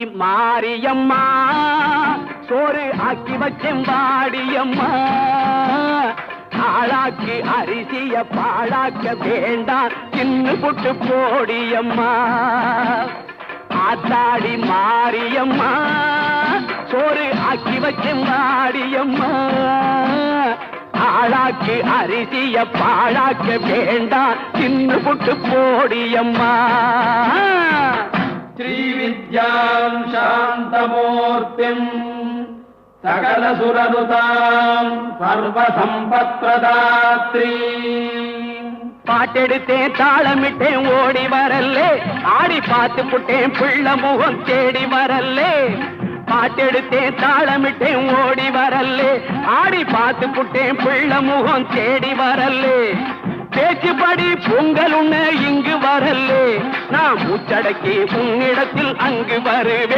மாரியம்மா சோறு ஆக்கி வச்சேன் வாடியம்மா. ஆளாக்கி அரிசிய பாழாக்க வேண்டாம் தின்னு புட்டு போடியம்மா. ஆத்தாடி மாரியம்மா சோறு ஆக்கி வச்சேன் வாடியம்மா. ஆளாக்கி அரிசிய பாழாக்க வேண்டாம் தின்னு புட்டு போடியம்மா. श्रीविद्यां शान्तमूर्तिं सकलसुरनुतां सर्वसम्पत्प्रदात्री. பாட்டெடுத்தேன் தாளமிட்டேன் ஓடி வரல்லே, ஆடி பார்த்து புட்டேன் பிள்ள முகம் தேடி வரல்லே. பாட்டெடுத்தேன் தாளமிட்டேன் ஓடி வரல்லே, ஆடி பார்த்து புட்டேன் பிள்ள முகம் தேடி வரல்லே. பேச்சுப்படி பொங்கல் உண்ண இங்கு வரல்லே, நான் மூச்சடக்கி உன்னிடத்தில் அங்கு வருவேன்.